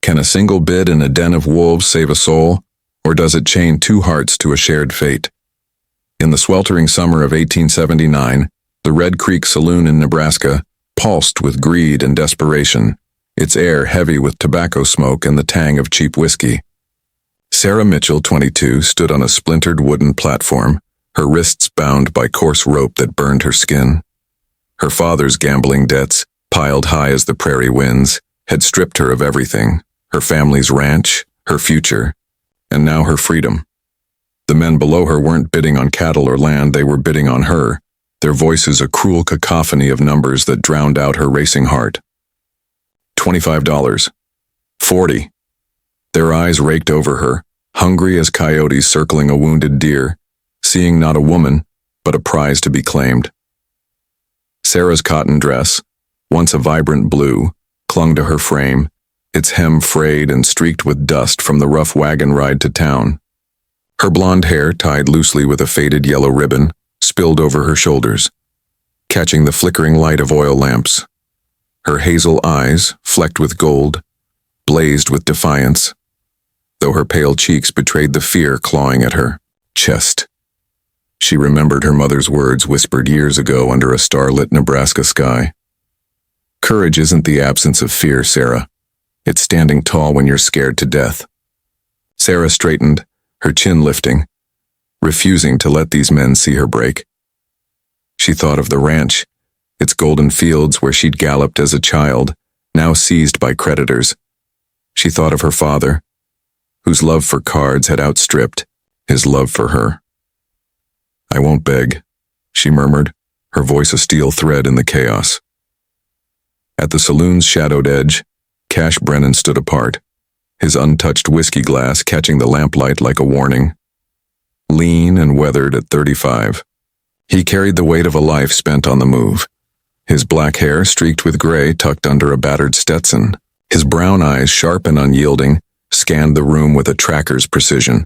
Can a single bid in a den of wolves save a soul, or does it chain two hearts to a shared fate? In the sweltering summer of 1879, the Red Creek Saloon in Nebraska pulsed with greed and desperation, its air heavy with tobacco smoke and the tang of cheap whiskey. Sarah Mitchell, 22, stood on a splintered wooden platform, her wrists bound by coarse rope that burned her skin. Her father's gambling debts, piled high as the prairie winds, had stripped her of everything, her family's ranch, her future, and now her freedom. The men below her weren't bidding on cattle or land, they were bidding on her, their voices a cruel cacophony of numbers that drowned out her racing heart. $25. $40. Their eyes raked over her, hungry as coyotes circling a wounded deer, seeing not a woman, but a prize to be claimed. Sarah's cotton dress, once a vibrant blue, clung to her frame, its hem frayed and streaked with dust from the rough wagon ride to town. Her blonde hair, tied loosely with a faded yellow ribbon, spilled over her shoulders, catching the flickering light of oil lamps. Her hazel eyes, flecked with gold, blazed with defiance, though her pale cheeks betrayed the fear clawing at her chest. She remembered her mother's words whispered years ago under a starlit Nebraska sky. Courage isn't the absence of fear, Sarah. It's standing tall when you're scared to death. Sarah straightened, her chin lifting, refusing to let these men see her break. She thought of the ranch, its golden fields where she'd galloped as a child, now seized by creditors. She thought of her father, whose love for cards had outstripped his love for her. "I won't beg," she murmured, her voice a steel thread in the chaos. At the saloon's shadowed edge, Cash Brennan stood apart, his untouched whiskey glass catching the lamplight like a warning. Lean and weathered at 35, he carried the weight of a life spent on the move. His black hair streaked with gray tucked under a battered Stetson. His brown eyes, sharp and unyielding, scanned the room with a tracker's precision.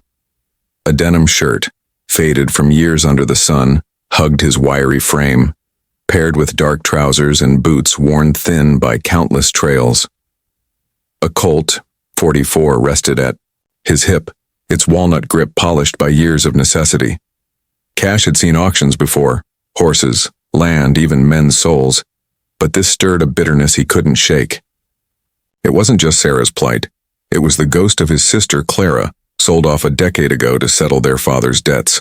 A denim shirt, faded from years under the sun, hugged his wiry frame, paired with dark trousers and boots worn thin by countless trails. A Colt .44 rested at his hip, its walnut grip polished by years of necessity. Cash had seen auctions before, horses, land, even men's souls, but this stirred a bitterness he couldn't shake. It wasn't just Sarah's plight, it was the ghost of his sister Clara, sold off a decade ago to settle their father's debts.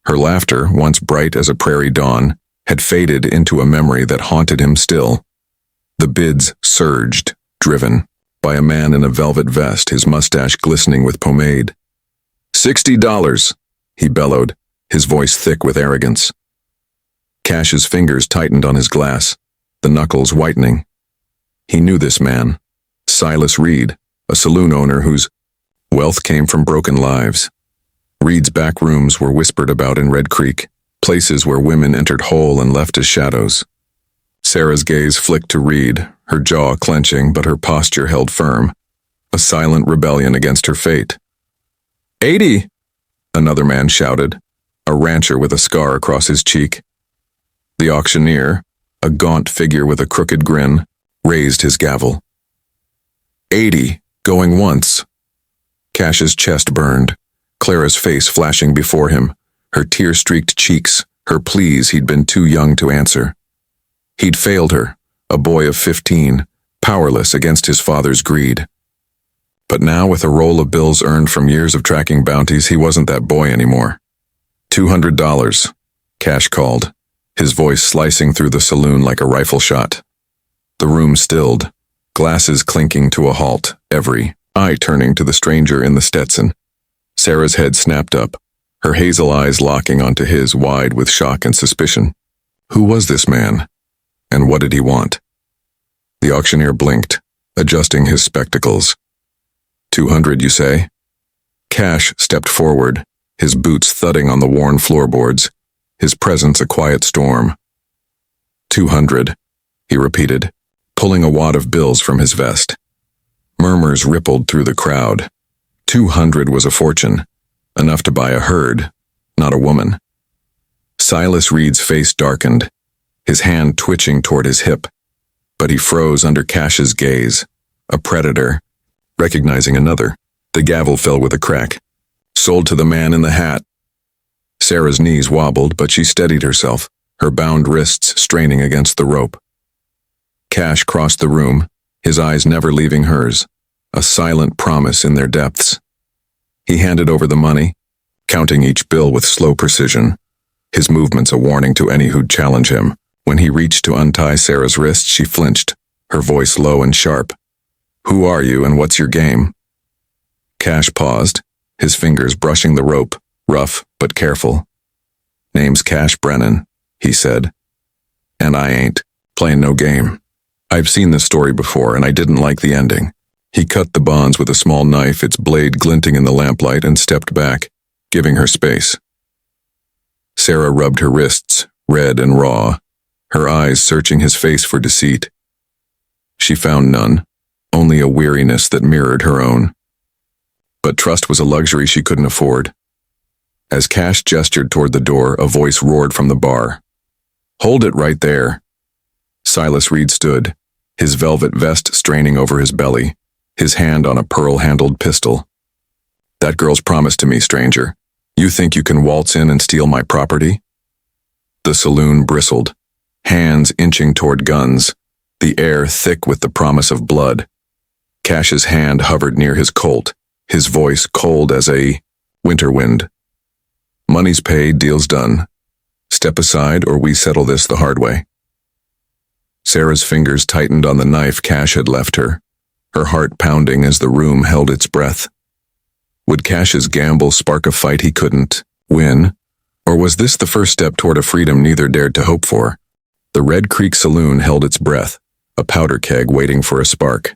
Her laughter, once bright as a prairie dawn, had faded into a memory that haunted him still. The bids surged, driven by a man in a velvet vest, his mustache glistening with pomade. $60, he bellowed, his voice thick with arrogance. Cash's fingers tightened on his glass, the knuckles whitening. He knew this man, Silas Reed, a saloon owner whose wealth came from broken lives. Reed's back rooms were whispered about in Red Creek, places where women entered whole and left as shadows. Sarah's gaze flicked to Reed, her jaw clenching but her posture held firm, a silent rebellion against her fate. "80!" another man shouted, a rancher with a scar across his cheek. The auctioneer, a gaunt figure with a crooked grin, raised his gavel. 80, going once. Cash's chest burned, Clara's face flashing before him, her tear-streaked cheeks, her pleas he'd been too young to answer. He'd failed her, a boy of 15, powerless against his father's greed. But now, with a roll of bills earned from years of tracking bounties, he wasn't that boy anymore. $200, Cash called, his voice slicing through the saloon like a rifle shot. The room stilled, glasses clinking to a halt, every eye turning to the stranger in the Stetson. Sarah's head snapped up, her hazel eyes locking onto his wide with shock and suspicion. Who was this man? And what did he want? The auctioneer blinked, adjusting his spectacles. 200, you say? Cash stepped forward, his boots thudding on the worn floorboards, his presence a quiet storm. 200, he repeated, pulling a wad of bills from his vest. Murmurs rippled through the crowd. 200 was a fortune, enough to buy a herd, not a woman. Silas Reed's face darkened, his hand twitching toward his hip, but he froze under Cash's gaze, a predator, Recognizing another, the gavel fell with a crack. Sold to the man in the hat. Sarah's knees wobbled, but she steadied herself, her bound wrists straining against the rope. Cash crossed the room, his eyes never leaving hers, a silent promise in their depths. He handed over the money, counting each bill with slow precision, his movements a warning to any who'd challenge him. When he reached to untie Sarah's wrist, she flinched, her voice low and sharp. "Who are you and what's your game?" Cash paused, his fingers brushing the rope, rough but careful. "Name's Cash Brennan," he said. "And I ain't playing no game. I've seen this story before and I didn't like the ending." He cut the bonds with a small knife, its blade glinting in the lamplight, and stepped back, giving her space. Sarah rubbed her wrists, red and raw, her eyes searching his face for deceit. She found none, only a weariness that mirrored her own. But trust was a luxury she couldn't afford. As Cash gestured toward the door, a voice roared from the bar. "Hold it right there." Silas Reed stood, his velvet vest straining over his belly, his hand on a pearl-handled pistol. "That girl's promised to me, stranger. You think you can waltz in and steal my property?" The saloon bristled, hands inching toward guns, the air thick with the promise of blood. Cash's hand hovered near his Colt, his voice cold as a winter wind. "Money's paid, deal's done. Step aside or we settle this the hard way." Sarah's fingers tightened on the knife Cash had left her, her heart pounding as the room held its breath. Would Cash's gamble spark a fight he couldn't win? Or was this the first step toward a freedom neither dared to hope for? The Red Creek Saloon held its breath, a powder keg waiting for a spark.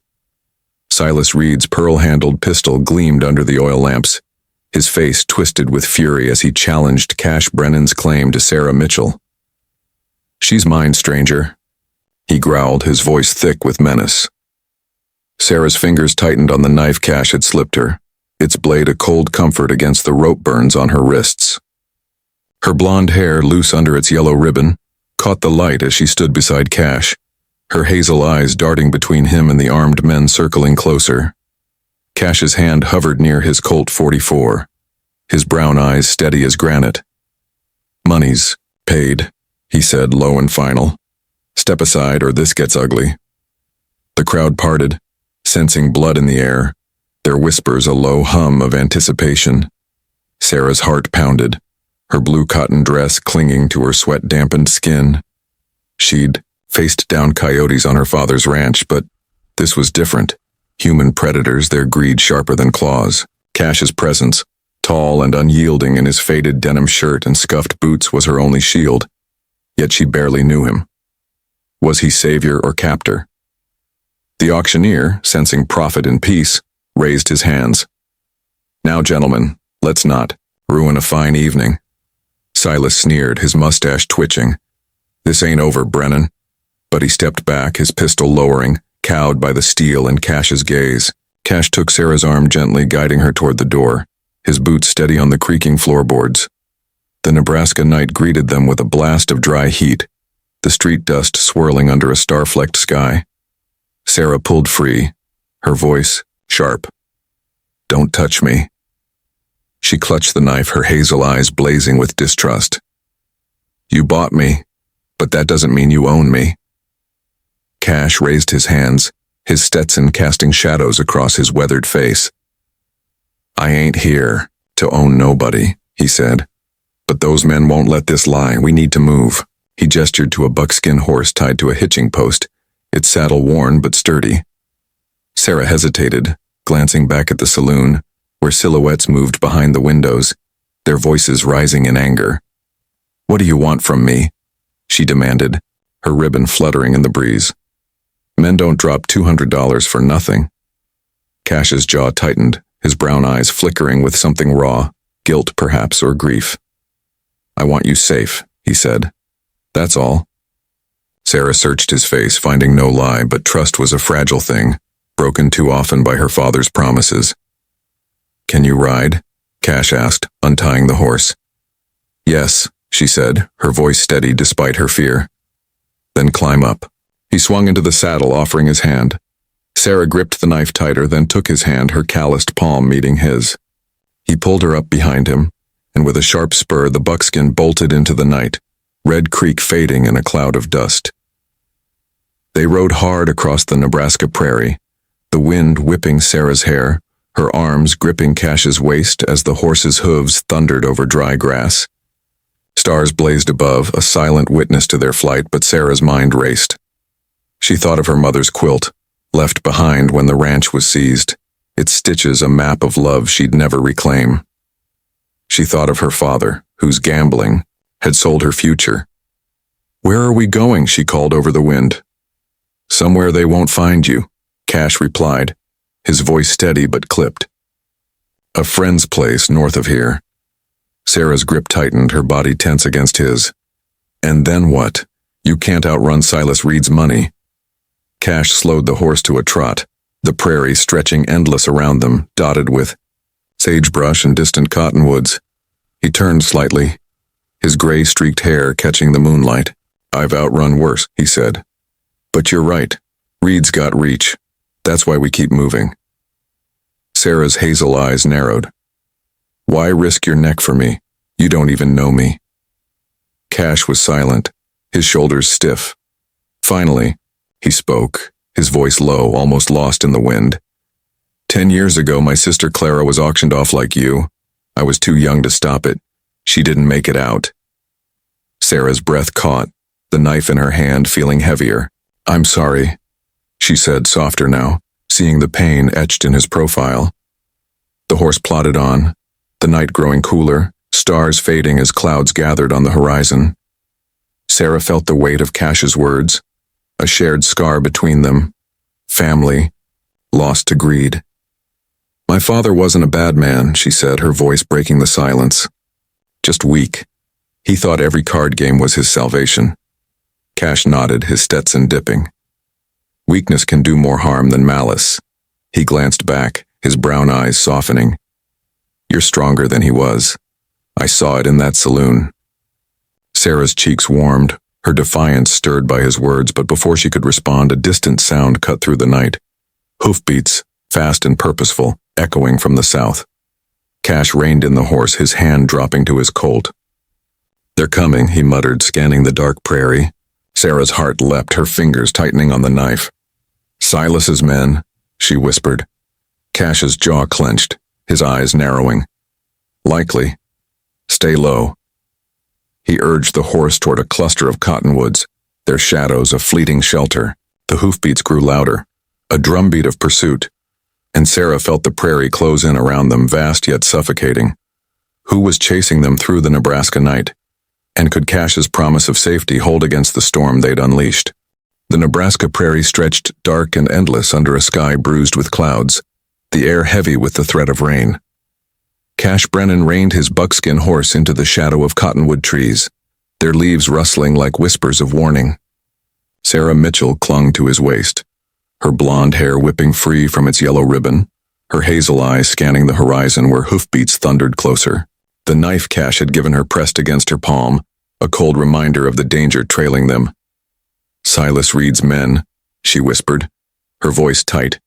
Silas Reed's pearl-handled pistol gleamed under the oil lamps, his face twisted with fury as he challenged Cash Brennan's claim to Sarah Mitchell. "She's mine, stranger," he growled, his voice thick with menace. Sarah's fingers tightened on the knife Cash had slipped her, its blade a cold comfort against the rope burns on her wrists. Her blonde hair, loose under its yellow ribbon, caught the light as she stood beside Cash, her hazel eyes darting between him and the armed men circling closer. Cash's hand hovered near his Colt .44, his brown eyes steady as granite. "Money's paid," he said, low and final. "Step aside or this gets ugly." The crowd parted, sensing blood in the air, their whispers a low hum of anticipation. Sarah's heart pounded, her blue cotton dress clinging to her sweat-dampened skin. She'd faced down coyotes on her father's ranch, but this was different. Human predators, their greed sharper than claws. Cash's presence, tall and unyielding in his faded denim shirt and scuffed boots, was her only shield, yet she barely knew him. Was he savior or captor? The auctioneer, sensing profit in peace, raised his hands. "Now, gentlemen, let's not ruin a fine evening." Silas sneered, his mustache twitching. "This ain't over, Brennan." But he stepped back, his pistol lowering, cowed by the steel in Cash's gaze. Cash took Sarah's arm gently, guiding her toward the door, his boots steady on the creaking floorboards. The Nebraska night greeted them with a blast of dry heat, the street dust swirling under a star-flecked sky. Sarah pulled free, her voice sharp. "Don't touch me." She clutched the knife, her hazel eyes blazing with distrust. "You bought me, but that doesn't mean you own me." Cash raised his hands, his Stetson casting shadows across his weathered face. "I ain't here to own nobody," he said. "But those men won't let this lie. We need to move." He gestured to a buckskin horse tied to a hitching post, its saddle worn but sturdy. Sarah hesitated, glancing back at the saloon, where silhouettes moved behind the windows, their voices rising in anger. "What do you want from me?" she demanded, her ribbon fluttering in the breeze. "Men don't drop $200 for nothing." Cash's jaw tightened, his brown eyes flickering with something raw, guilt perhaps, or grief. "I want you safe," he said. "That's all." Sarah searched his face, finding no lie, but trust was a fragile thing, broken too often by her father's promises. "Can you ride?" Cash asked, untying the horse. "Yes," she said, her voice steady despite her fear. "Then climb up." He swung into the saddle, offering his hand. Sarah gripped the knife tighter, then took his hand, her calloused palm meeting his. He pulled her up behind him, and with a sharp spur the buckskin bolted into the night, Red Creek fading in a cloud of dust. They rode hard across the Nebraska prairie, the wind whipping Sarah's hair, her arms gripping Cash's waist as the horse's hooves thundered over dry grass. Stars blazed above, a silent witness to their flight, but Sarah's mind raced. She thought of her mother's quilt, left behind when the ranch was seized, its stitches a map of love she'd never reclaim. She thought of her father, whose gambling had sold her future. "Where are we going?" she called over the wind. "Somewhere they won't find you," Cash replied, his voice steady but clipped. "A friend's place north of here." Sarah's grip tightened, her body tense against his. "And then what? You can't outrun Silas Reed's money." Cash slowed the horse to a trot, the prairie stretching endless around them, dotted with sagebrush and distant cottonwoods. He turned slightly, his gray-streaked hair catching the moonlight. "I've outrun worse," he said. "But you're right. Reed's got reach. That's why we keep moving." Sarah's hazel eyes narrowed. "Why risk your neck for me? You don't even know me." Cash was silent, his shoulders stiff. Finally, he spoke, his voice low, almost lost in the wind. 10 years ago, my sister Clara was auctioned off like you. I was too young to stop it. She didn't make it out." Sarah's breath caught, the knife in her hand feeling heavier. "I'm sorry," she said, softer now, seeing the pain etched in his profile. The horse plodded on, the night growing cooler, stars fading as clouds gathered on the horizon. Sarah felt the weight of Cash's words, a shared scar between them. Family, lost to greed. "My father wasn't a bad man," she said, her voice breaking the silence. "Just weak. He thought every card game was his salvation." Cash nodded, his Stetson dipping. "Weakness can do more harm than malice." He glanced back, his brown eyes softening. "You're stronger than he was. I saw it in that saloon." Sarah's cheeks warmed, her defiance stirred by his words, but before she could respond, a distant sound cut through the night. Hoofbeats, fast and purposeful, echoing from the south. Cash reined in the horse, his hand dropping to his colt. "They're coming," he muttered, scanning the dark prairie. Sarah's heart leapt, her fingers tightening on the knife. "Silas's men," she whispered. Cash's jaw clenched, his eyes narrowing. "Likely. Stay low." He urged the horse toward a cluster of cottonwoods, their shadows a fleeting shelter. The hoofbeats grew louder, a drumbeat of pursuit, and Sarah felt the prairie close in around them, vast yet suffocating. Who was chasing them through the Nebraska night? And could Cash's promise of safety hold against the storm they'd unleashed? The Nebraska prairie stretched dark and endless under a sky bruised with clouds, the air heavy with the threat of rain. Cash Brennan reined his buckskin horse into the shadow of cottonwood trees, their leaves rustling like whispers of warning. Sarah Mitchell clung to his waist, her blonde hair whipping free from its yellow ribbon, her hazel eyes scanning the horizon where hoofbeats thundered closer. The knife Cash had given her pressed against her palm, a cold reminder of the danger trailing them. "Silas Reed's men," she whispered, her voice tight.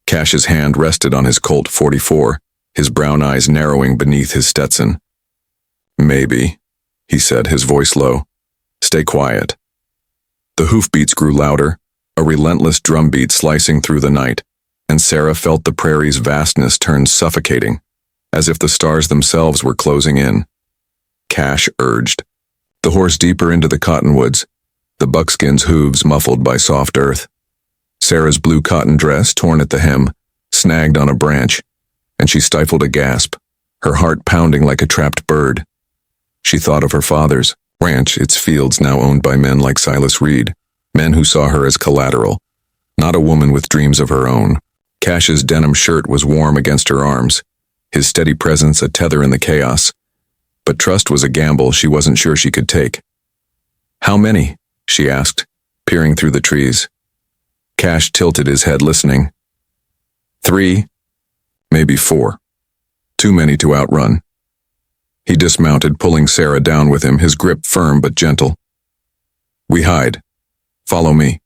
Cash's hand rested on his Colt .44, his brown eyes narrowing beneath his Stetson. "Maybe," he said, his voice low. "Stay quiet." The hoofbeats grew louder, a relentless drumbeat slicing through the night, and Sarah felt the prairie's vastness turn suffocating, as if the stars themselves were closing in. Cash urged, the horse deeper into the cottonwoods, the buckskin's hooves muffled by soft earth. Sarah's blue cotton dress, torn at the hem, snagged on a branch, and she stifled a gasp, her heart pounding like a trapped bird. She thought of her father's ranch, its fields now owned by men like Silas Reed, men who saw her as collateral, not a woman with dreams of her own. Cash's denim shirt was warm against her arms, his steady presence a tether in the chaos. But trust was a gamble she wasn't sure she could take. "How many?" she asked, peering through the trees. Cash tilted his head, listening. 3, maybe 4. Too many to outrun. He dismounted, pulling Sarah down with him, his grip firm but gentle. "We hide. Follow me."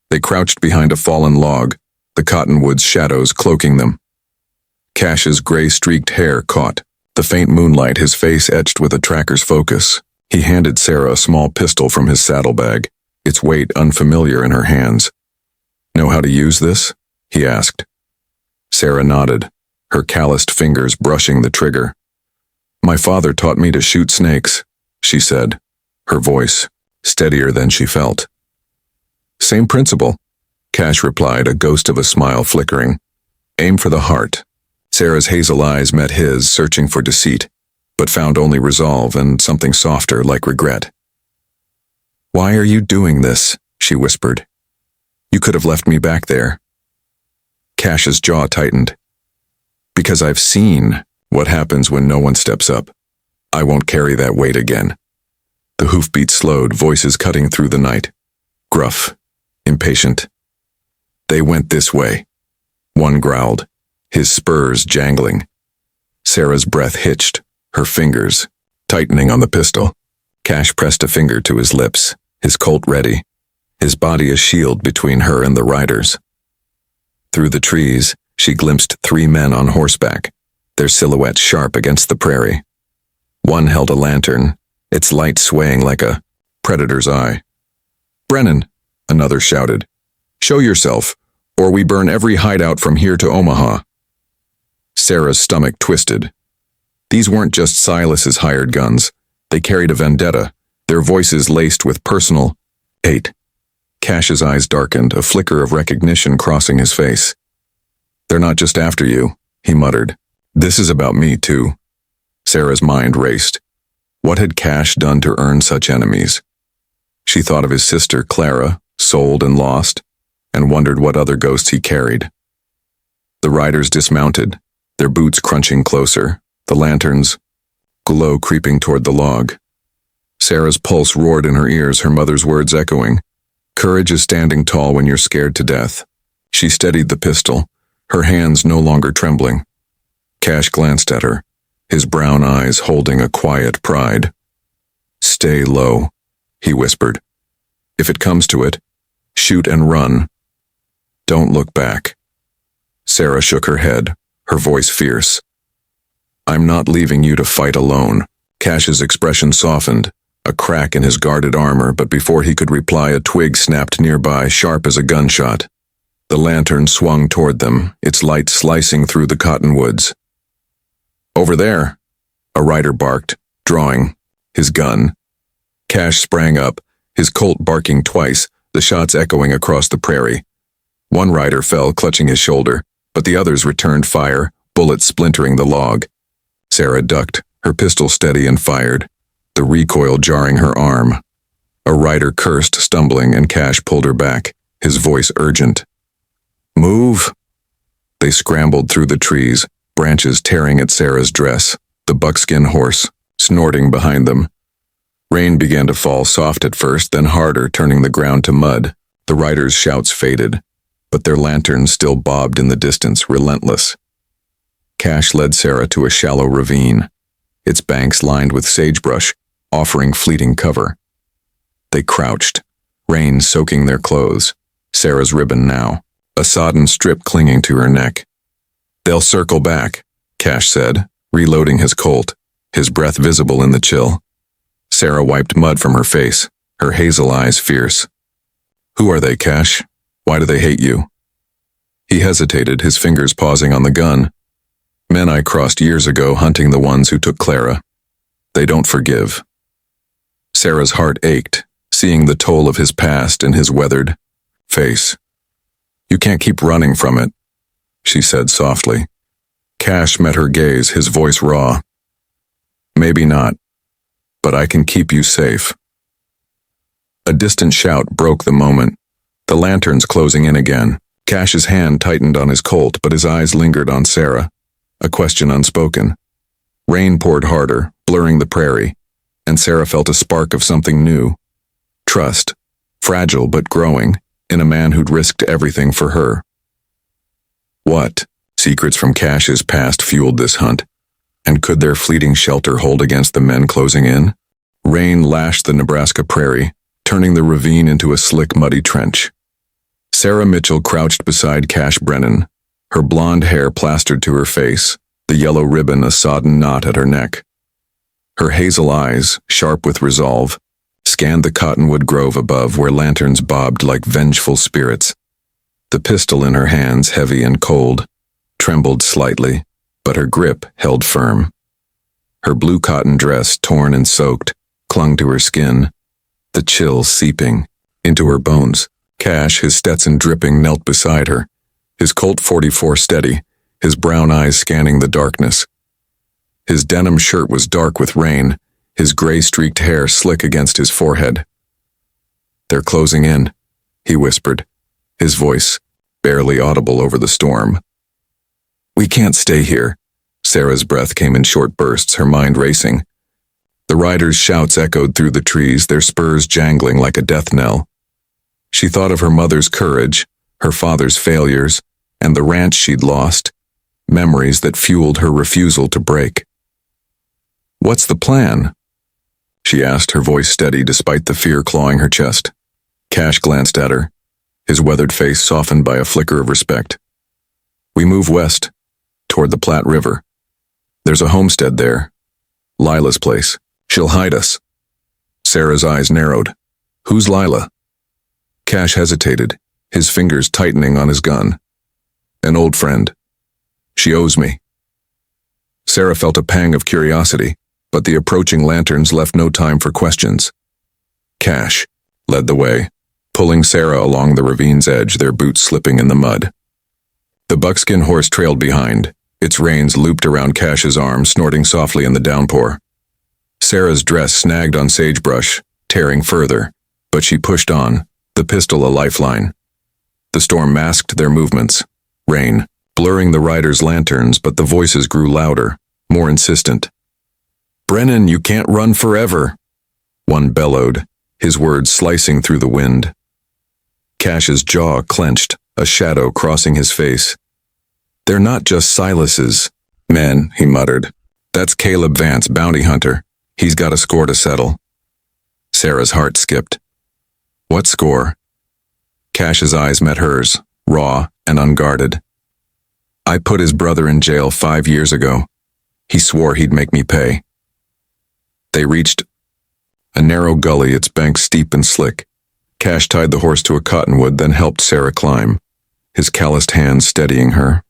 They crouched behind a fallen log, the cottonwood's shadows cloaking them. Cash's gray-streaked hair caught the faint moonlight, his face etched with a tracker's focus. He handed Sarah a small pistol from his saddlebag, its weight unfamiliar in her hands. "Know how to use this?" he asked. Sarah nodded, her calloused fingers brushing the trigger. "My father taught me to shoot snakes," she said, her voice steadier than she felt. "Same principle," Cash replied, a ghost of a smile flickering. "Aim for the heart." Sarah's hazel eyes met his, searching for deceit, but found only resolve and something softer like regret. "Why are you doing this?" she whispered. "You could have left me back there." Cash's jaw tightened. "Because I've seen what happens when no one steps up. I won't carry that weight again." The hoofbeats slowed, voices cutting through the night. Gruff, impatient. "They went this way," one growled, his spurs jangling. Sarah's breath hitched, her fingers tightening on the pistol. Cash pressed a finger to his lips, his Colt ready, his body a shield between her and the riders. Through the trees, she glimpsed 3 men on horseback, their silhouettes sharp against the prairie. One held a lantern, its light swaying like a predator's eye. "Brennan," another shouted. "Show yourself, or we burn every hideout from here to Omaha." Sarah's stomach twisted. These weren't just Silas's hired guns. They carried a vendetta, their voices laced with personal hate. Cash's eyes darkened, a flicker of recognition crossing his face. "They're not just after you," he muttered. "This is about me, too." Sarah's mind raced. What had Cash done to earn such enemies? She thought of his sister, Clara, sold and lost, and wondered what other ghosts he carried. The riders dismounted, their boots crunching closer, the lanterns glow creeping toward the log. Sarah's pulse roared in her ears, her mother's words echoing. "Courage is standing tall when you're scared to death." She steadied the pistol, her hands no longer trembling. Cash glanced at her, his brown eyes holding a quiet pride. "Stay low," he whispered. "If it comes to it, shoot and run. Don't look back." Sarah shook her head, her voice fierce. "I'm not leaving you to fight alone." Cash's expression softened, a crack in his guarded armor, but before he could reply, a twig snapped nearby, sharp as a gunshot. The lantern swung toward them, its light slicing through the cottonwoods. "Over there," a rider barked, drawing his gun. Cash sprang up, his Colt barking twice, the shots echoing across the prairie. One rider fell, clutching his shoulder, but the others returned fire, bullets splintering the log. Sarah ducked, her pistol steady, and fired, the recoil jarring her arm. A rider cursed, stumbling, and Cash pulled her back, his voice urgent. "Move!" They scrambled through the trees, branches tearing at Sarah's dress, the buckskin horse snorting behind them. Rain began to fall, soft at first, then harder, turning the ground to mud. The riders' shouts faded, but their lanterns still bobbed in the distance, relentless. Cash led Sarah to a shallow ravine, its banks lined with sagebrush, offering fleeting cover. They crouched, rain soaking their clothes, Sarah's ribbon now, a sodden strip clinging to her neck. "They'll circle back," Cash said, reloading his Colt, his breath visible in the chill. Sarah wiped mud from her face, her hazel eyes fierce. "Who are they, Cash? Why do they hate you?" He hesitated, his fingers pausing on the gun. "Men I crossed years ago, hunting the ones who took Clara. They don't forgive." Sarah's heart ached, seeing the toll of his past in his weathered face. "You can't keep running from it," she said softly. Cash met her gaze, his voice raw. "Maybe not, but I can keep you safe." A distant shout broke the moment, the lanterns closing in again. Cash's hand tightened on his Colt, but his eyes lingered on Sarah, a question unspoken. Rain poured harder, blurring the prairie, and Sarah felt a spark of something new. Trust, fragile but growing, in a man who'd risked everything for her. What secrets from Cash's past fueled this hunt? And could their fleeting shelter hold against the men closing in? Rain lashed the Nebraska prairie, turning the ravine into a slick, muddy trench. Sarah Mitchell crouched beside Cash Brennan, her blonde hair plastered to her face, the yellow ribbon a sodden knot at her neck. Her hazel eyes, sharp with resolve, scanned the cottonwood grove above where lanterns bobbed like vengeful spirits. The pistol in her hands, heavy and cold, trembled slightly, but her grip held firm. Her blue cotton dress, torn and soaked, clung to her skin, the chill seeping into her bones. Cash, his Stetson dripping, knelt beside her, his Colt 44 steady, his brown eyes scanning the darkness. His denim shirt was dark with rain, his gray-streaked hair slick against his forehead. "They're closing in," he whispered, his voice barely audible over the storm. "We can't stay here." Sarah's breath came in short bursts, her mind racing. The riders' shouts echoed through the trees, their spurs jangling like a death knell. She thought of her mother's courage, her father's failures, and the ranch she'd lost, memories that fueled her refusal to break. "What's the plan?" she asked, her voice steady despite the fear clawing her chest. Cash glanced at her, his weathered face softened by a flicker of respect. "We move west, toward the Platte River. There's a homestead there. Lila's place. She'll hide us." Sarah's eyes narrowed. "Who's Lila?" Cash hesitated, his fingers tightening on his gun. "An old friend. She owes me." Sarah felt a pang of curiosity, but the approaching lanterns left no time for questions. Cash led the way, pulling Sarah along the ravine's edge, their boots slipping in the mud. The buckskin horse trailed behind, its reins looped around Cash's arm, snorting softly in the downpour. Sarah's dress snagged on sagebrush, tearing further, but she pushed on, the pistol a lifeline. The storm masked their movements, rain, blurring the riders' lanterns, but the voices grew louder, more insistent. "Brennan, you can't run forever," one bellowed, his words slicing through the wind. Cash's jaw clenched, a shadow crossing his face. "They're not just Silas's men," he muttered. "That's Caleb Vance, bounty hunter. He's got a score to settle." Sarah's heart skipped. "What score?" Cash's eyes met hers, raw and unguarded. "I put his brother in jail 5 years ago. He swore he'd make me pay." They reached a narrow gully, its banks steep and slick. Cash tied the horse to a cottonwood, then helped Sarah climb, his calloused hands steadying her.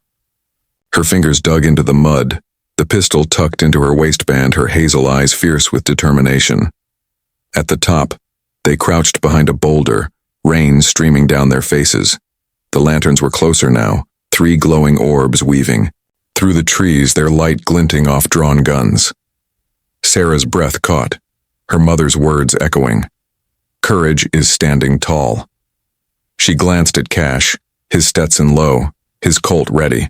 Her fingers dug into the mud, the pistol tucked into her waistband, her hazel eyes fierce with determination. At the top, they crouched behind a boulder, rain streaming down their faces. The lanterns were closer now, 3 glowing orbs weaving. Through the trees, their light glinting off drawn guns. Sarah's breath caught, her mother's words echoing. "Courage is standing tall." She glanced at Cash, his Stetson low, his Colt ready.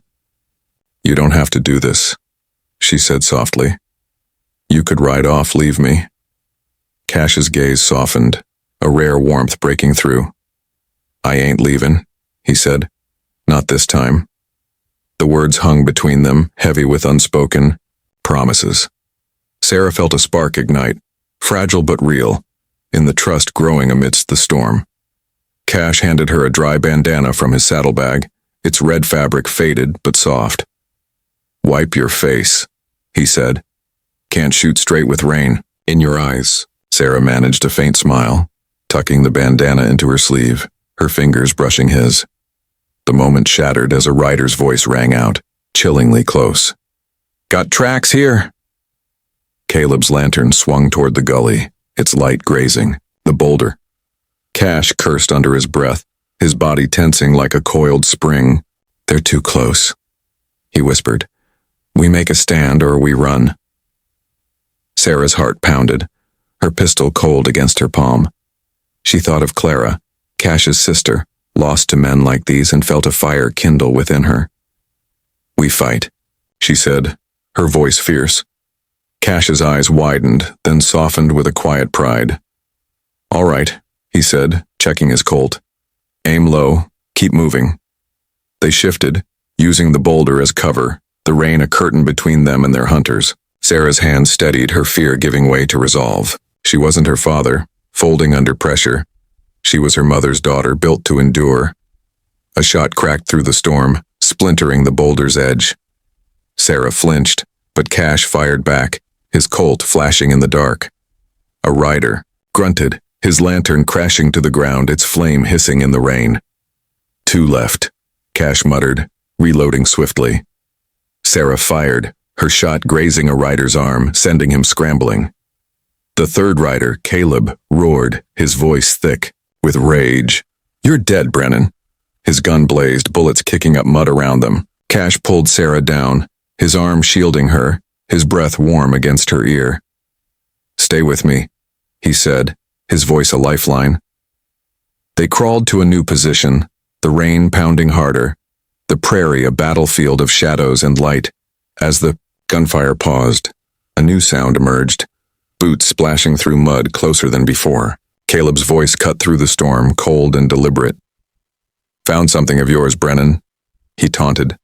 "You don't have to do this," she said softly. "You could ride off, leave me." Cash's gaze softened, a rare warmth breaking through. "I ain't leavin'," he said. "Not this time." The words hung between them, heavy with unspoken promises. Sarah felt a spark ignite, fragile but real, in the trust growing amidst the storm. Cash handed her a dry bandana from his saddlebag, its red fabric faded but soft. "Wipe your face," he said. "Can't shoot straight with rain in your eyes." Sarah managed a faint smile, tucking the bandana into her sleeve, her fingers brushing his. The moment shattered as a rider's voice rang out, chillingly close. "Got tracks here." Caleb's lantern swung toward the gully, its light grazing the boulder. Cash cursed under his breath, his body tensing like a coiled spring. "They're too close," he whispered. "We make a stand or we run." Sarah's heart pounded, her pistol cold against her palm. She thought of Clara, Cash's sister, lost to men like these, and felt a fire kindle within her. "We fight," she said, her voice fierce. Cash's eyes widened, then softened with a quiet pride. "All right," he said, checking his Colt. "Aim low, keep moving." They shifted, using the boulder as cover, the rain a curtain between them and their hunters. Sarah's hand steadied, her fear giving way to resolve. She wasn't her father, folding under pressure. She was her mother's daughter, built to endure. A shot cracked through the storm, splintering the boulder's edge. Sarah flinched, but Cash fired back, his Colt flashing in the dark. A rider grunted, his lantern crashing to the ground, its flame hissing in the rain. Two left, Cash muttered, reloading swiftly. Sarah fired, her shot grazing a rider's arm, sending him scrambling. The third rider, Caleb, roared, his voice thick with rage. "You're dead, Brennan." His gun blazed, bullets kicking up mud around them. Cash pulled Sarah down, his arm shielding her, his breath warm against her ear. "Stay with me," he said, his voice a lifeline. They crawled to a new position, the rain pounding harder, the prairie a battlefield of shadows and light. As the gunfire paused, a new sound emerged, boots splashing through mud closer than before. Caleb's voice cut through the storm, cold and deliberate. "Found something of yours, Brennan," he taunted,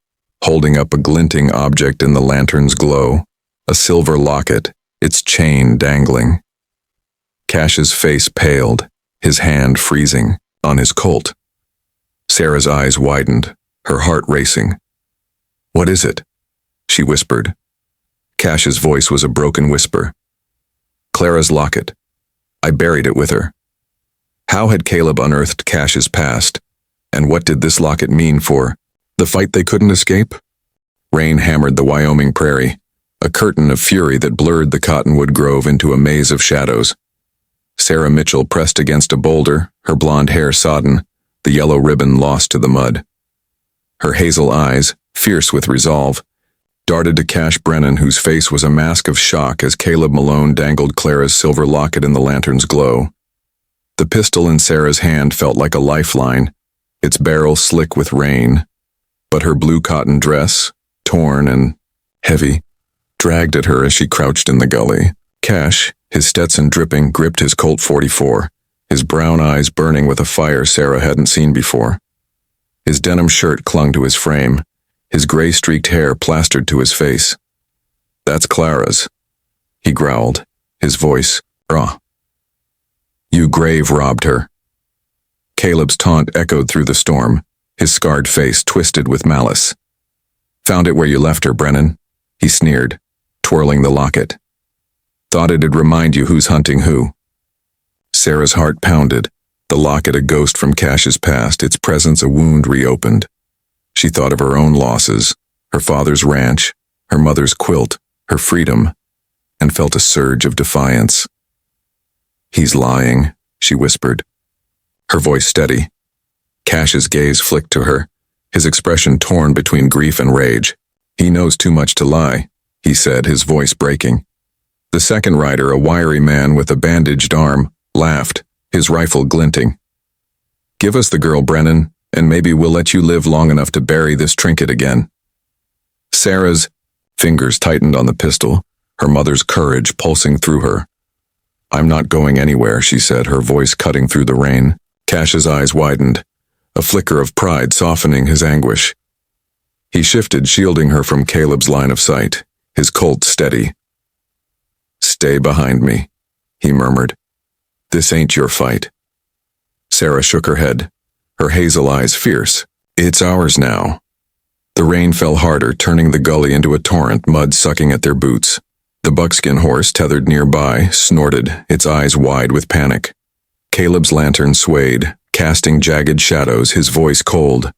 holding up a glinting object in the lantern's glow, a silver locket, its chain dangling. Cash's face paled, his hand freezing, on his Colt. Sarah's eyes widened, her heart racing. "What is it?" she whispered. Cash's voice was a broken whisper. "Clara's locket. I buried it with her." How had Caleb unearthed Cash's past, and what did this locket mean for the fight they couldn't escape? Rain hammered the Wyoming prairie, a curtain of fury that blurred the cottonwood grove into a maze of shadows. Sarah Mitchell pressed against a boulder, her blonde hair sodden, the yellow ribbon lost to the mud. Her hazel eyes, fierce with resolve, darted to Cash Brennan, whose face was a mask of shock as Caleb Malone dangled Clara's silver locket in the lantern's glow. The pistol in Sarah's hand felt like a lifeline, its barrel slick with rain, but her blue cotton dress, torn and heavy, dragged at her as she crouched in the gully. Cash, his Stetson dripping, gripped his Colt 44, his brown eyes burning with a fire Sarah hadn't seen before. His denim shirt clung to his frame, his gray-streaked hair plastered to his face. "That's Clara's," he growled, his voice raw. "You grave-robbed her." Caleb's taunt echoed through the storm, his scarred face twisted with malice. "Found it where you left her, Brennan," he sneered, twirling the locket. "Thought it'd remind you who's hunting who." Sarah's heart pounded, the locket a ghost from Cash's past, its presence a wound reopened. She thought of her own losses, her father's ranch, her mother's quilt, her freedom, and felt a surge of defiance. "He's lying," she whispered, her voice steady. Cash's gaze flicked to her, his expression torn between grief and rage. "He knows too much to lie," he said, his voice breaking. The second rider, a wiry man with a bandaged arm, laughed, his rifle glinting. "Give us the girl, Brennan, and maybe we'll let you live long enough to bury this trinket again." Sarah's fingers tightened on the pistol, her mother's courage pulsing through her. "I'm not going anywhere," she said, her voice cutting through the rain. Cash's eyes widened, a flicker of pride softening his anguish. He shifted, shielding her from Caleb's line of sight, his Colt steady. "Stay behind me," he murmured. "This ain't your fight." Sarah shook her head, her hazel eyes fierce. "It's ours now." The rain fell harder, turning the gully into a torrent, mud sucking at their boots. The buckskin horse, tethered nearby, snorted, its eyes wide with panic. Caleb's lantern swayed, casting jagged shadows, his voice cold.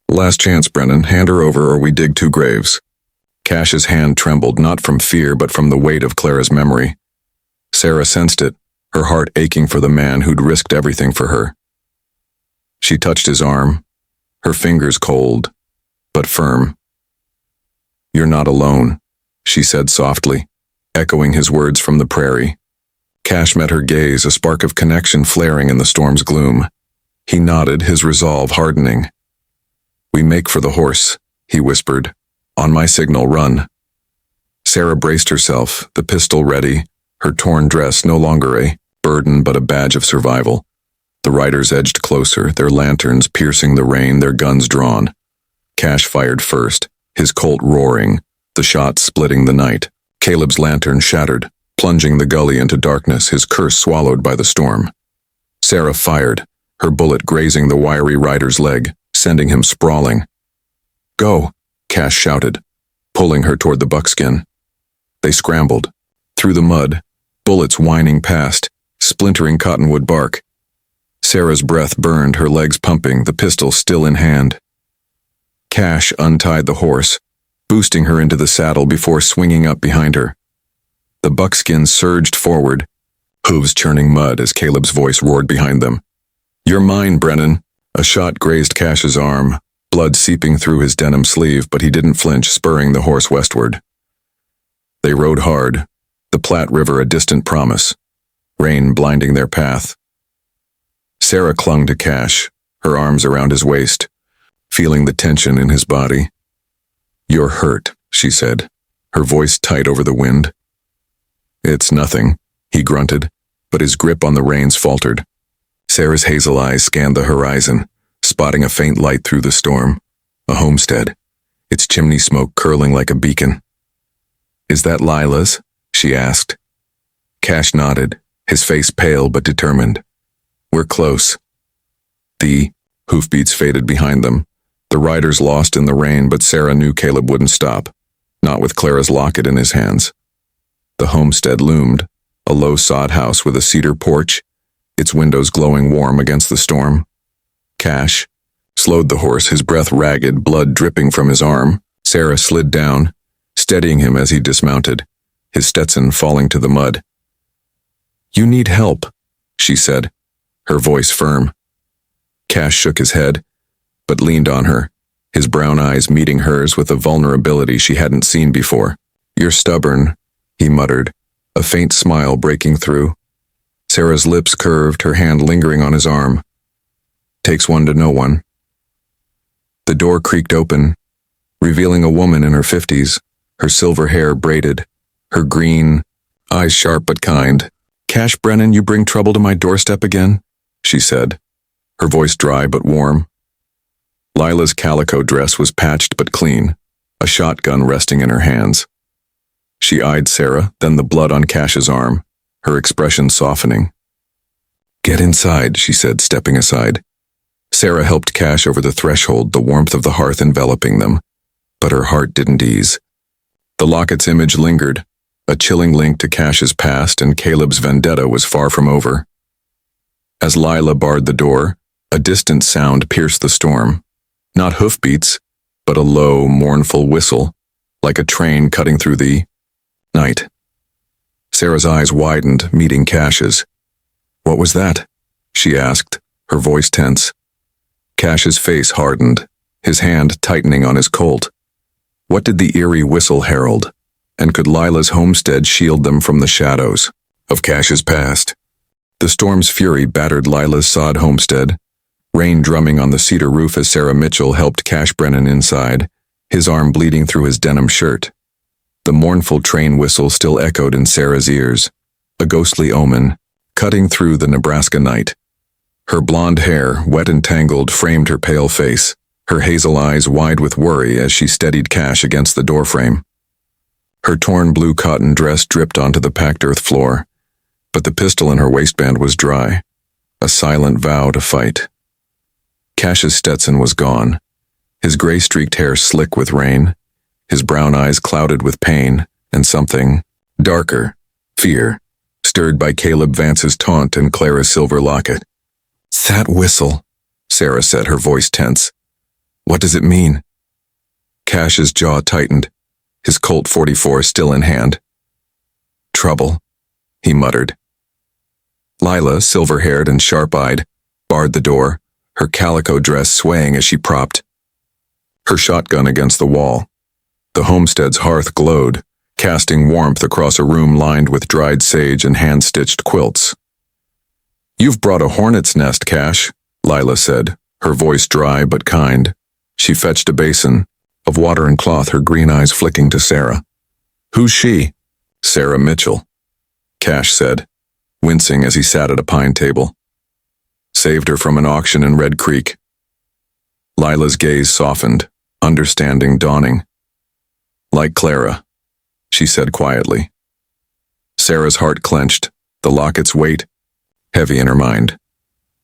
"Last chance, Brennan, hand her over or we dig two graves." Cash's hand trembled, not from fear but from the weight of Clara's memory. Sarah sensed it, her heart aching for the man who'd risked everything for her. She touched his arm, her fingers cold, but firm. "You're not alone," she said softly, echoing his words from the prairie. Cash met her gaze, a spark of connection flaring in the storm's gloom. He nodded, his resolve hardening. "We make for the horse," he whispered. "On my signal, run." Sarah braced herself, the pistol ready, her torn dress no longer a burden but a badge of survival. The riders edged closer, their lanterns piercing the rain, their guns drawn. Cash fired first, his Colt roaring, the shot splitting the night. Caleb's lantern shattered, plunging the gully into darkness, his curse swallowed by the storm. Sarah fired, her bullet grazing the wiry rider's leg, sending him sprawling. "Go," Cash shouted, pulling her toward the buckskin. They scrambled, through the mud, bullets whining past, splintering cottonwood bark. Sarah's breath burned, her legs pumping, the pistol still in hand. Cash untied the horse, boosting her into the saddle before swinging up behind her. The buckskin surged forward, hooves churning mud as Caleb's voice roared behind them. "You're mine, Brennan." A shot grazed Cash's arm, blood seeping through his denim sleeve, but he didn't flinch, spurring the horse westward. They rode hard, the Platte River a distant promise, rain blinding their path. Sarah clung to Cash, her arms around his waist, feeling the tension in his body. "You're hurt," she said, her voice tight over the wind. "It's nothing," he grunted, but his grip on the reins faltered. Sarah's hazel eyes scanned the horizon, spotting a faint light through the storm. A homestead, its chimney smoke curling like a beacon. "Is that Lila's?" she asked. Cash nodded, his face pale but determined. "We're close." The hoofbeats faded behind them, the riders lost in the rain, but Sarah knew Caleb wouldn't stop, not with Clara's locket in his hands. The homestead loomed, a low sod house with a cedar porch, its windows glowing warm against the storm. Cash slowed the horse, his breath ragged, blood dripping from his arm. Sarah slid down, steadying him as he dismounted, his Stetson falling to the mud. "You need help," she said, her voice firm. Cash shook his head, but leaned on her, his brown eyes meeting hers with a vulnerability she hadn't seen before. "You're stubborn," he muttered, a faint smile breaking through. Sarah's lips curved, her hand lingering on his arm. "Takes one to know one." The door creaked open, revealing a woman in her 50s, her silver hair braided, her green eyes sharp but kind. "Cash Brennan, you bring trouble to my doorstep again?" she said, her voice dry but warm. Lila's calico dress was patched but clean, a shotgun resting in her hands. She eyed Sarah, then the blood on Cash's arm, her expression softening. "Get inside," she said, stepping aside. Sarah helped Cash over the threshold, the warmth of the hearth enveloping them, but her heart didn't ease. The Locket's image lingered, a chilling link to Cash's past, and Caleb's vendetta was far from over. As Lila barred the door, a distant sound pierced the storm. Not hoofbeats, but a low, mournful whistle, like a train cutting through the night. Sarah's eyes widened, meeting Cash's. "What was that?" she asked, her voice tense. Cash's face hardened, his hand tightening on his Colt. What did the eerie whistle herald? And could Lila's homestead shield them from the shadows of Cash's past? The storm's fury battered Lila's sod homestead, rain drumming on the cedar roof as Sarah Mitchell helped Cash Brennan inside, his arm bleeding through his denim shirt. The mournful train whistle still echoed in Sarah's ears, a ghostly omen, cutting through the Nebraska night. Her blonde hair, wet and tangled, framed her pale face, her hazel eyes wide with worry as she steadied Cash against the doorframe. Her torn blue cotton dress dripped onto the packed earth floor, but the pistol in her waistband was dry, a silent vow to fight. Cash's Stetson was gone, his gray-streaked hair slick with rain, his brown eyes clouded with pain, and something darker, fear, stirred by Caleb Vance's taunt and Clara's silver locket. "That whistle," Sarah said, her voice tense. "What does it mean?" Cash's jaw tightened, his Colt 44 still in hand. "Trouble," he muttered. Lila, silver-haired and sharp-eyed, barred the door, her calico dress swaying as she propped her shotgun against the wall. The homestead's hearth glowed, casting warmth across a room lined with dried sage and hand-stitched quilts. "You've brought a hornet's nest, Cash," Lila said, her voice dry but kind. She fetched a basin of water and cloth, her green eyes flicking to Sarah. "Who's she?" "Sarah Mitchell," Cash said, wincing as he sat at a pine table. "Saved her from an auction in Red Creek." Lila's gaze softened, understanding dawning. "Like Clara," she said quietly. Sarah's heart clenched, the locket's weight heavy in her mind.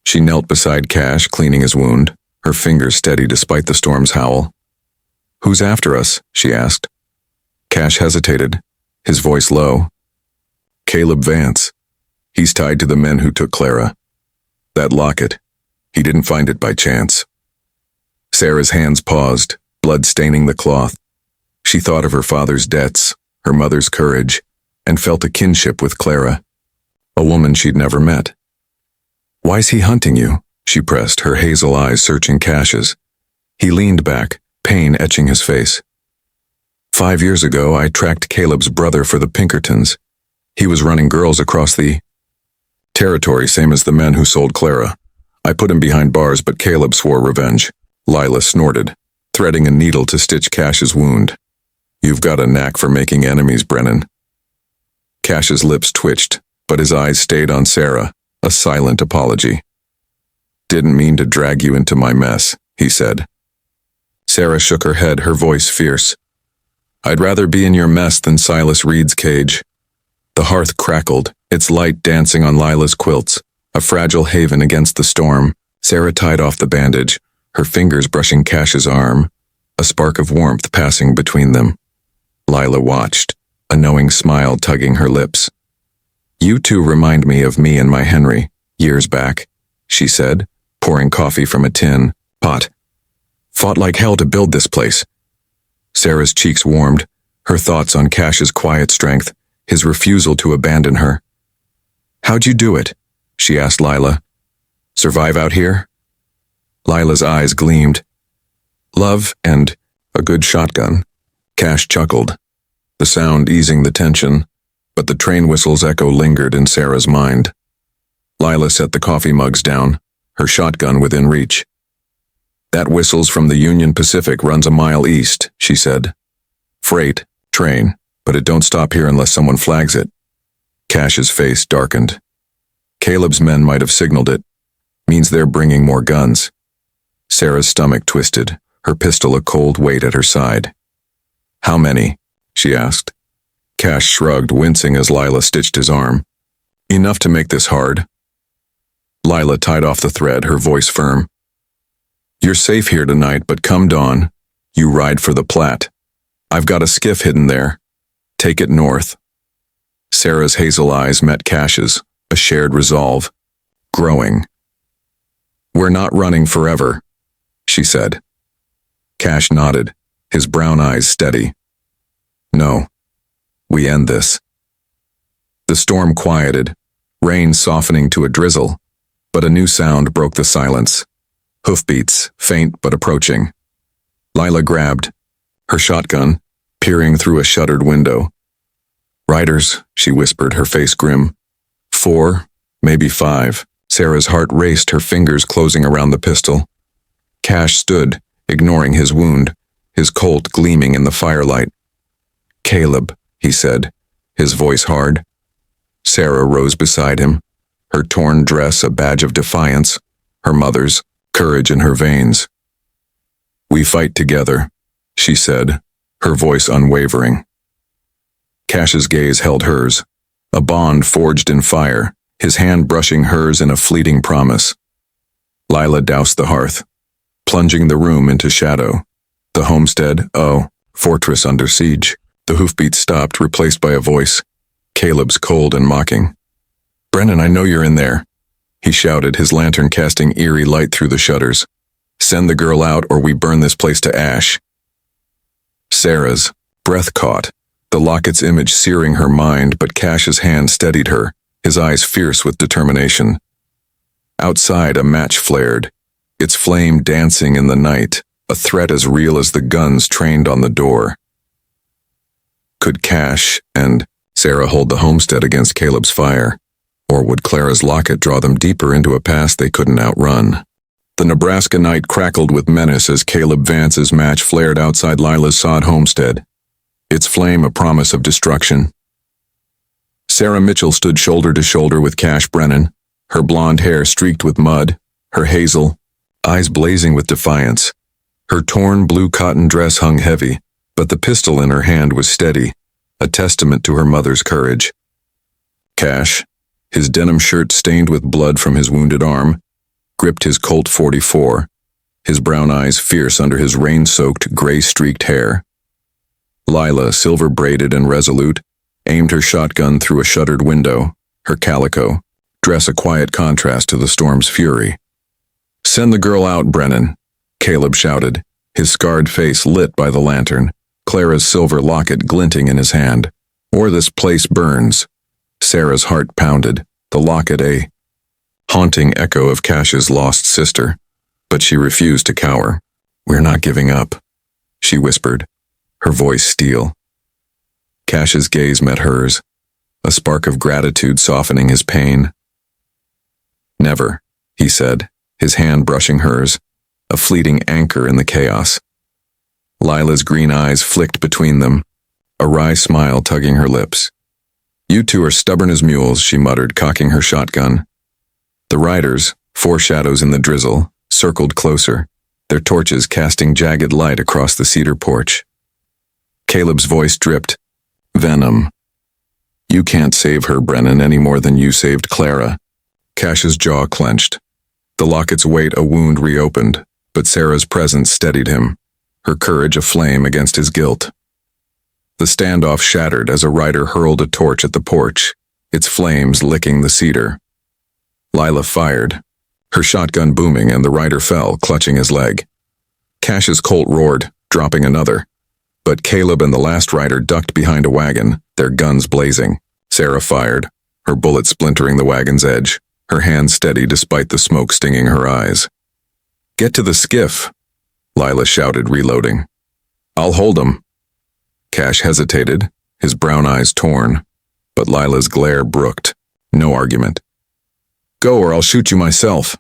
She knelt beside Cash, cleaning his wound, her fingers steady despite the storm's howl. "Who's after us?" she asked. Cash hesitated, his voice low. "Caleb Vance. He's tied to the men who took Clara. That locket. He didn't find it by chance." Sarah's hands paused, blood staining the cloth. She thought of her father's debts, her mother's courage, and felt a kinship with Clara, a woman she'd never met. "Why's he hunting you?" she pressed, her hazel eyes searching Cash's. He leaned back, pain etching his face. 5 years ago, I tracked Caleb's brother for the Pinkertons. He was running girls across the territory, same as the men who sold Clara. I put him behind bars, but Caleb swore revenge. Lila snorted, threading a needle to stitch Cash's wound. "You've got a knack for making enemies, Brennan." Cash's lips twitched, but his eyes stayed on Sarah, a silent apology. "Didn't mean to drag you into my mess," he said. Sarah shook her head, her voice fierce. "I'd rather be in your mess than Silas Reed's cage." The hearth crackled, its light dancing on Lila's quilts, a fragile haven against the storm. Sarah tied off the bandage, her fingers brushing Cash's arm, a spark of warmth passing between them. Lila watched, a knowing smile tugging her lips. "You two remind me of me and my Henry, years back," she said, pouring coffee from a tin pot. "Fought like hell to build this place." Sarah's cheeks warmed, her thoughts on Cash's quiet strength, his refusal to abandon her. "How'd you do it?" she asked Lila. "Survive out here?" Lila's eyes gleamed. "Love and a good shotgun." Cash chuckled, the sound easing the tension, but the train whistle's echo lingered in Sarah's mind. Lila set the coffee mugs down, her shotgun within reach. "That whistle's from the Union Pacific, runs a mile east," she said. "Freight, train, but it don't stop here unless someone flags it." Cash's face darkened. "Caleb's men might have signaled it. Means they're bringing more guns." Sarah's stomach twisted, her pistol a cold weight at her side. "How many?" she asked. Cash shrugged, wincing as Lila stitched his arm. "Enough to make this hard." Lila tied off the thread, her voice firm. "You're safe here tonight, but come dawn, you ride for the Platte. I've got a skiff hidden there. Take it north." Sarah's hazel eyes met Cash's, a shared resolve, growing. "We're not running forever," she said. Cash nodded, his brown eyes steady. "No, we end this." The storm quieted, rain softening to a drizzle, but a new sound broke the silence. Hoofbeats, faint but approaching. Lila grabbed her shotgun, peering through a shuttered window. "Riders," she whispered, her face grim. 4, maybe 5. Sarah's heart raced, her fingers closing around the pistol. Cash stood, ignoring his wound, his Colt gleaming in the firelight. "Caleb," he said, his voice hard. Sarah rose beside him, her torn dress a badge of defiance, her mother's, courage in her veins. "We fight together," she said, her voice unwavering. Cash's gaze held hers, a bond forged in fire, his hand brushing hers in a fleeting promise. Lila doused the hearth, plunging the room into shadow. The homestead, fortress under siege. The hoofbeats stopped, replaced by a voice, Caleb's cold and mocking. "Brennan, I know you're in there," he shouted, his lantern casting eerie light through the shutters. "Send the girl out or we burn this place to ash." Sarah's breath caught, the Locket's image searing her mind, but Cash's hand steadied her, his eyes fierce with determination. Outside, a match flared, its flame dancing in the night, a threat as real as the guns trained on the door. Could Cash and Sarah hold the homestead against Caleb's fire? Or would Clara's locket draw them deeper into a past they couldn't outrun? The Nebraska night crackled with menace as Caleb Vance's match flared outside Lila's sod homestead, its flame a promise of destruction. Sarah Mitchell stood shoulder to shoulder with Cash Brennan, her blonde hair streaked with mud, her hazel eyes blazing with defiance. Her torn blue cotton dress hung heavy, but the pistol in her hand was steady, a testament to her mother's courage. Cash, his denim shirt stained with blood from his wounded arm, gripped his Colt .44, his brown eyes fierce under his rain-soaked, gray-streaked hair. Lila, silver-braided and resolute, aimed her shotgun through a shuttered window, her calico, dress a quiet contrast to the storm's fury. "Send the girl out, Brennan," Caleb shouted, his scarred face lit by the lantern, Clara's silver locket glinting in his hand. "Or this place burns." Sarah's heart pounded, the locket a haunting echo of Cash's lost sister, but she refused to cower. "We're not giving up," she whispered, her voice steel. Cash's gaze met hers, a spark of gratitude softening his pain. "Never," he said, his hand brushing hers, a fleeting anchor in the chaos. Lila's green eyes flicked between them, a wry smile tugging her lips. "You two are stubborn as mules," she muttered, cocking her shotgun. The riders, four shadows in the drizzle, circled closer, their torches casting jagged light across the cedar porch. Caleb's voice dripped. "Venom. You can't save her, Brennan, any more than you saved Clara." Cash's jaw clenched. The locket's weight a wound reopened, but Sarah's presence steadied him, her courage aflame against his guilt. The standoff shattered as a rider hurled a torch at the porch, its flames licking the cedar. Lila fired, her shotgun booming, and the rider fell, clutching his leg. Cash's Colt roared, dropping another, but Caleb and the last rider ducked behind a wagon, their guns blazing. Sarah fired, her bullet splintering the wagon's edge, her hand steady despite the smoke stinging her eyes. "Get to the skiff," Lila shouted, reloading. "I'll hold 'em." Cash hesitated, his brown eyes torn, but Lila's glare brooked. No argument. "Go or I'll shoot you myself."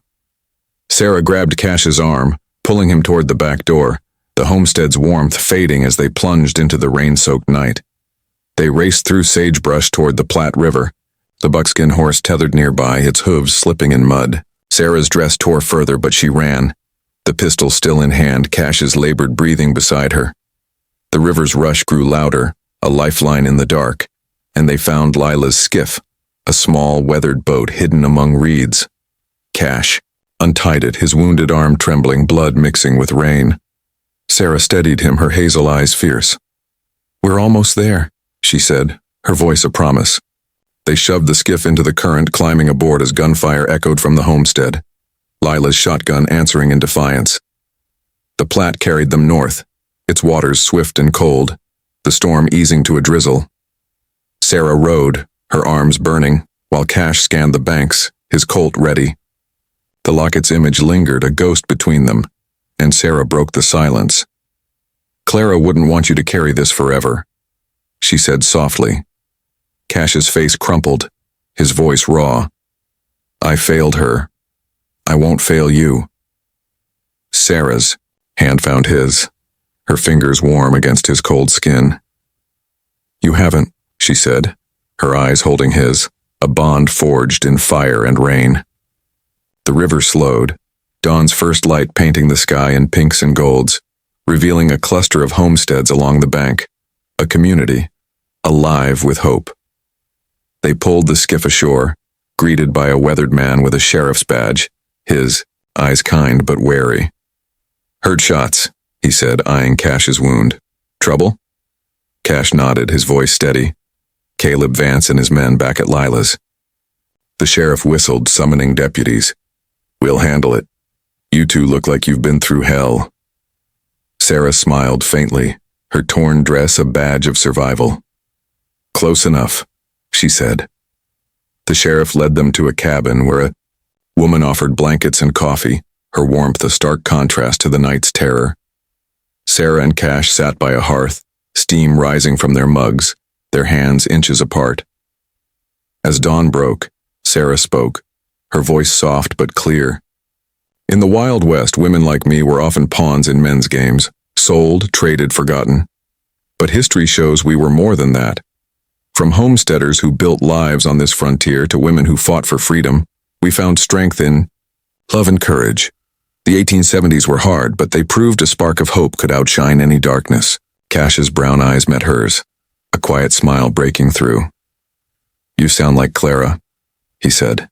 Sarah grabbed Cash's arm, pulling him toward the back door, the homestead's warmth fading as they plunged into the rain-soaked night. They raced through sagebrush toward the Platte River, the buckskin horse tethered nearby, its hooves slipping in mud. Sarah's dress tore further, but she ran, the pistol still in hand, Cash's labored breathing beside her. The river's rush grew louder, a lifeline in the dark, and they found Lila's skiff, a small, weathered boat hidden among reeds. Cash untied it, his wounded arm trembling, blood mixing with rain. Sarah steadied him, her hazel eyes fierce. "We're almost there," she said, her voice a promise. They shoved the skiff into the current, climbing aboard as gunfire echoed from the homestead, Lila's shotgun answering in defiance. The Platte carried them north, its waters swift and cold, the storm easing to a drizzle. Sarah rowed, her arms burning, while Cash scanned the banks, his Colt ready. The Locket's image lingered, a ghost between them, and Sarah broke the silence. "Clara wouldn't want you to carry this forever," she said softly. Cash's face crumpled, his voice raw. "I failed her. I won't fail you." Sarah's hand found his, her fingers warm against his cold skin. "You haven't," she said, her eyes holding his, a bond forged in fire and rain. The river slowed, dawn's first light painting the sky in pinks and golds, revealing a cluster of homesteads along the bank, a community, alive with hope. They pulled the skiff ashore, greeted by a weathered man with a sheriff's badge, his eyes kind but wary. "Heard shots," he said, eyeing Cash's wound. "Trouble?" Cash nodded, his voice steady. Caleb Vance and his men back at Lila's. The sheriff whistled, summoning deputies. "We'll handle it. You two look like you've been through hell." Sarah smiled faintly, her torn dress a badge of survival. "Close enough," she said. The sheriff led them to a cabin where a woman offered blankets and coffee, her warmth a stark contrast to the night's terror. Sarah and Cash sat by a hearth, steam rising from their mugs, their hands inches apart. As dawn broke, Sarah spoke, her voice soft but clear. "In the Wild West, women like me were often pawns in men's games, sold, traded, forgotten. But history shows we were more than that. From homesteaders who built lives on this frontier to women who fought for freedom, we found strength in love and courage. The 1870s were hard, but they proved a spark of hope could outshine any darkness." Cash's brown eyes met hers, a quiet smile breaking through. "You sound like Clara," he said.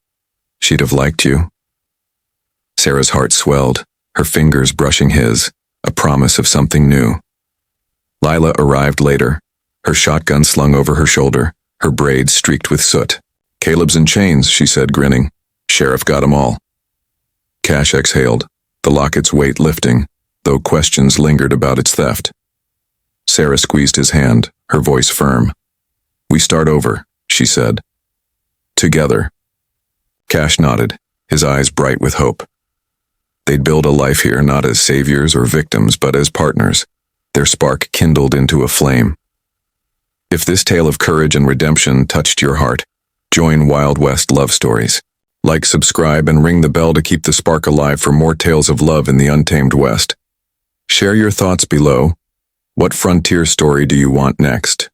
"She'd have liked you." Sarah's heart swelled, her fingers brushing his, a promise of something new. Lila arrived later, her shotgun slung over her shoulder, her braids streaked with soot. "Caleb's in chains," she said, grinning. "Sheriff got 'em all." Cash exhaled, the locket's weight lifting, though questions lingered about its theft. Sarah squeezed his hand, her voice firm. "We start over," she said. "Together." Cash nodded, his eyes bright with hope. They'd build a life here not as saviors or victims, but as partners, their spark kindled into a flame. If this tale of courage and redemption touched your heart, join Wild West Love Stories. Like, subscribe, and ring the bell to keep the spark alive for more tales of love in the untamed West. Share your thoughts below. What frontier story do you want next?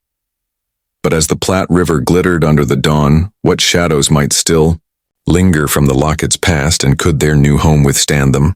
But as the Platte River glittered under the dawn, what shadows might still linger from the Locket's past, and could their new home withstand them?